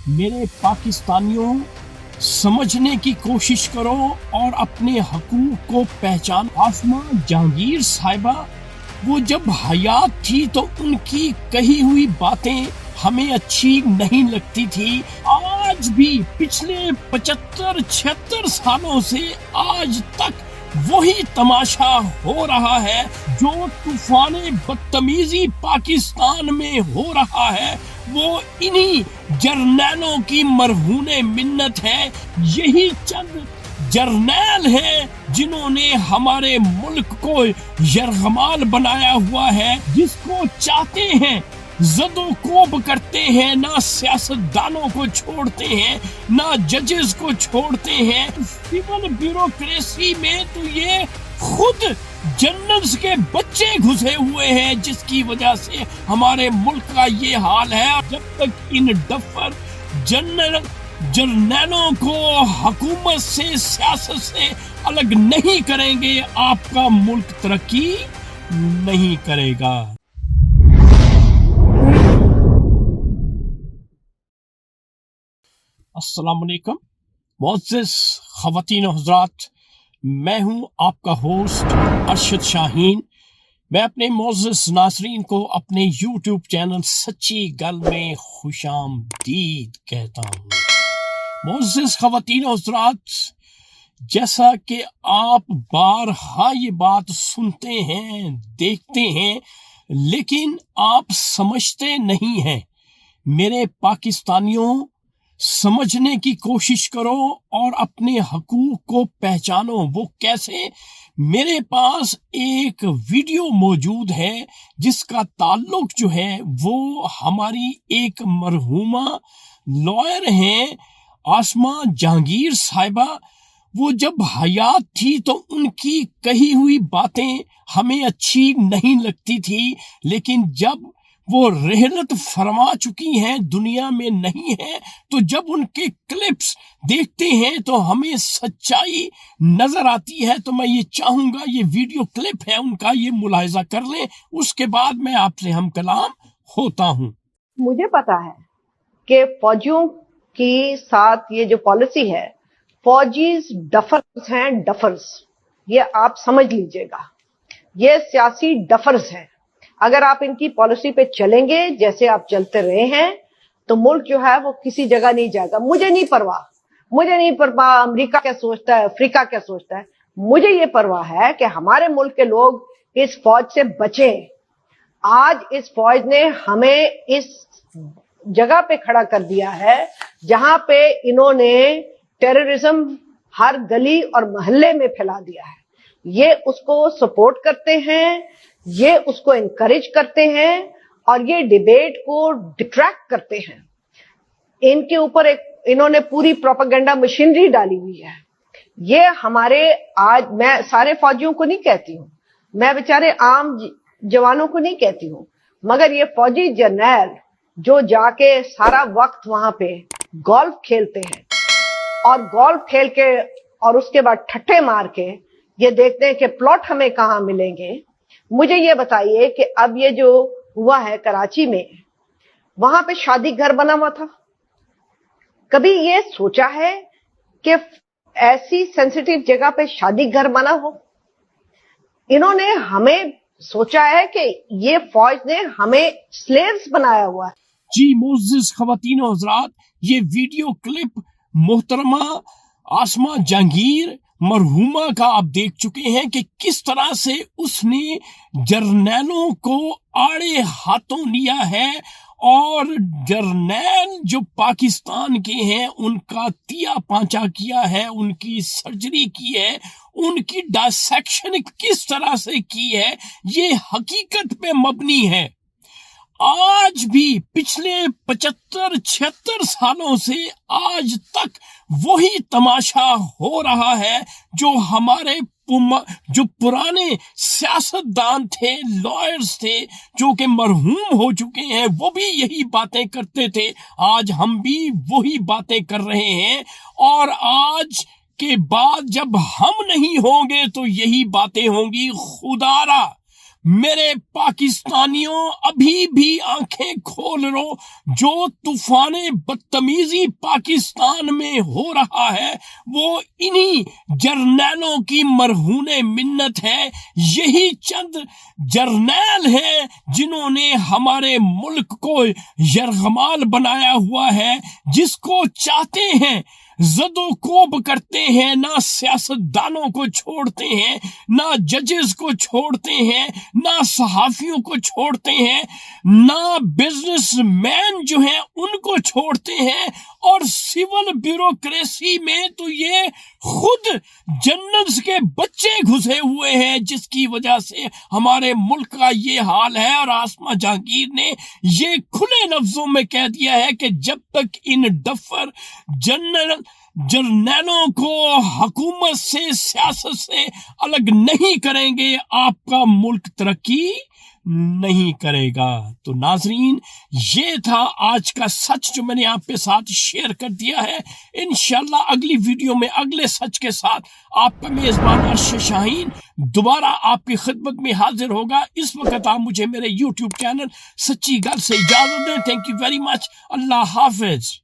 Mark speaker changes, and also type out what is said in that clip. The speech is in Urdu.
Speaker 1: میرے پاکستانیوں سمجھنے کی کوشش کرو اور اپنے حقوق کو پہچان۔ آسماں جہانگیر صاحبہ وہ جب حیات تھی تو ان کی کہی ہوئی باتیں ہمیں اچھی نہیں لگتی تھی۔ آج بھی پچھلے 75-76 سالوں سے آج تک وہی تماشا ہو رہا ہے جو طوفان بدتمیزی پاکستان میں ہو رہا ہے، وہ انہی جرنیلوں کی مرہون منت ہے۔ یہی چند جرنیل ہیں جنہوں نے ہمارے ملک کو یرغمال بنایا ہوا ہے، جس کو چاہتے ہیں زد و کوب کرتے ہیں، نہ سیاستدانوں کو چھوڑتے ہیں نہ ججز کو چھوڑتے ہیں۔ سول بیوروکریسی میں تو یہ خود جنرلز کے بچے گھسے ہوئے ہیں، جس کی وجہ سے ہمارے ملک کا یہ حال ہے۔ جب تک ان ڈفر جرنیلوں کو حکومت سے سیاست سے الگ نہیں کریں گے، آپ کا ملک ترقی نہیں کرے گا۔ السلام علیکم معزز خواتین و حضرات، میں ہوں آپ کا ہوسٹ ارشد شاہین۔ میں اپنے معزز ناظرین کو اپنے یوٹیوب چینل سچی گل میں خوش آمدید کہتا ہوں۔ معزز خواتین و حضرات، جیسا کہ آپ بارہا یہ بات سنتے ہیں، دیکھتے ہیں، لیکن آپ سمجھتے نہیں ہیں۔ میرے پاکستانیوں سمجھنے کی کوشش کرو اور اپنے حقوق کو پہچانو۔ وہ کیسے؟ میرے پاس ایک ویڈیو موجود ہے جس کا تعلق جو ہے وہ ہماری ایک مرحومہ لائر ہیں آسماں جہانگیر صاحبہ۔ وہ جب حیات تھی تو ان کی کہی ہوئی باتیں ہمیں اچھی نہیں لگتی تھی، لیکن جب وہ رحلت فرما چکی ہیں، دنیا میں نہیں ہیں، تو جب ان کے کلپس دیکھتے ہیں تو ہمیں سچائی نظر آتی ہے۔ تو میں یہ چاہوں گا یہ ویڈیو کلپ ہے ان کا، یہ ملاحظہ کر لیں، اس کے بعد میں آپ سے ہم کلام ہوتا ہوں۔
Speaker 2: مجھے پتا ہے کہ فوجیوں کی ساتھ یہ جو پالیسی ہے، فوجیز ڈفرز ہیں، ڈفرز، یہ آپ سمجھ لیجئے گا، یہ سیاسی ڈفرز ہیں۔ اگر آپ ان کی پالیسی پہ چلیں گے جیسے آپ چلتے رہے ہیں تو ملک جو ہے وہ کسی جگہ نہیں جائے گا۔ مجھے نہیں پرواہ امریکہ کیا سوچتا ہے، افریقہ کیا سوچتا ہے، مجھے یہ پرواہ ہے کہ ہمارے ملک کے لوگ اس فوج سے بچیں۔ آج اس فوج نے ہمیں اس جگہ پہ کھڑا کر دیا ہے جہاں پہ انہوں نے ٹیررزم ہر گلی اور محلے میں پھیلا دیا ہے۔ یہ اس کو سپورٹ کرتے ہیں، یہ اس کو انکریج کرتے ہیں اور یہ ڈیبیٹ کو ڈٹریکٹ کرتے ہیں۔ ان کے اوپر انہوں نے پوری پروپیگنڈا مشینری ڈالی ہوئی ہے۔ یہ ہمارے آج میں سارے فوجیوں کو نہیں کہتی ہوں، میں بیچارے عام جوانوں کو نہیں کہتی ہوں، مگر یہ فوجی جرنیل جو جا کے سارا وقت وہاں پہ گولف کھیلتے ہیں اور گولف کھیل کے اور اس کے بعد ٹھٹے مار کے یہ دیکھتے ہیں کہ پلاٹ ہمیں کہاں ملیں گے۔ مجھے یہ بتائیے کہ اب یہ جو ہوا ہے کراچی میں، وہاں پہ شادی گھر بنا ہوا تھا، کبھی یہ سوچا ہے کہ ایسی سینسیٹیو جگہ پہ شادی گھر بنا ہو؟ انہوں نے ہمیں سوچا ہے کہ یہ فوج نے ہمیں سلیوز بنایا ہوا ہے۔
Speaker 1: جی معزز خواتین و حضرات، یہ ویڈیو کلپ محترمہ آسماں جہانگیر مرحومہ کا آپ دیکھ چکے ہیں کہ کس طرح سے اس نے جرنیلوں کو آڑے ہاتھوں لیا ہے، اور جرنیل جو پاکستان کے ہیں ان کا تیا پانچا کیا ہے، ان کی سرجری کی ہے، ان کی ڈائسیکشن کس طرح سے کی ہے، یہ حقیقت پہ مبنی ہے۔ آج بھی پچھلے 75-76 سالوں سے آج تک وہی تماشا ہو رہا ہے جو ہمارے جو پرانے سیاستدان تھے، لائرز تھے، جو کہ مرحوم ہو چکے ہیں، وہ بھی یہی باتیں کرتے تھے۔ آج ہم بھی وہی باتیں کر رہے ہیں، اور آج کے بعد جب ہم نہیں ہوں گے تو یہی باتیں ہوں گی۔ خدا را میرے پاکستانیوں ابھی بھی آنکھیں کھول لو، جو طوفان بدتمیزی پاکستان میں ہو رہا ہے وہ انہی جرنیلوں کی مرہون منت ہے۔ یہی چند جرنیل ہیں جنہوں نے ہمارے ملک کو یرغمال بنایا ہوا ہے، جس کو چاہتے ہیں زد و کوب کرتے ہیں، نہ سیاستدانوں کو چھوڑتے ہیں، نہ ججز کو چھوڑتے ہیں، نہ صحافیوں کو چھوڑتے ہیں، نہ بزنس مین جو ہیں ان کو چھوڑتے ہیں، اور سول بیوروکریسی میں تو یہ خود جنرلز کے بچے گھسے ہوئے ہیں، جس کی وجہ سے ہمارے ملک کا یہ حال ہے۔ اور آسما جہانگیر نے یہ کھلے لفظوں میں کہہ دیا ہے کہ جب تک ان ڈفر جرنیلوں کو حکومت سے، سیاست سے الگ نہیں کریں گے، آپ کا ملک ترقی نہیں کرے گا۔ تو ناظرین، یہ تھا آج کا سچ جو میں نے آپ کے ساتھ شیئر کر دیا ہے۔ انشاءاللہ اگلی ویڈیو میں اگلے سچ کے ساتھ آپ کا میزبان ارشد شاہین دوبارہ آپ کی خدمت میں حاضر ہوگا۔ اس وقت آپ مجھے میرے یوٹیوب چینل سچی گل سے اجازت دیں۔ Thank you very much. اللہ حافظ۔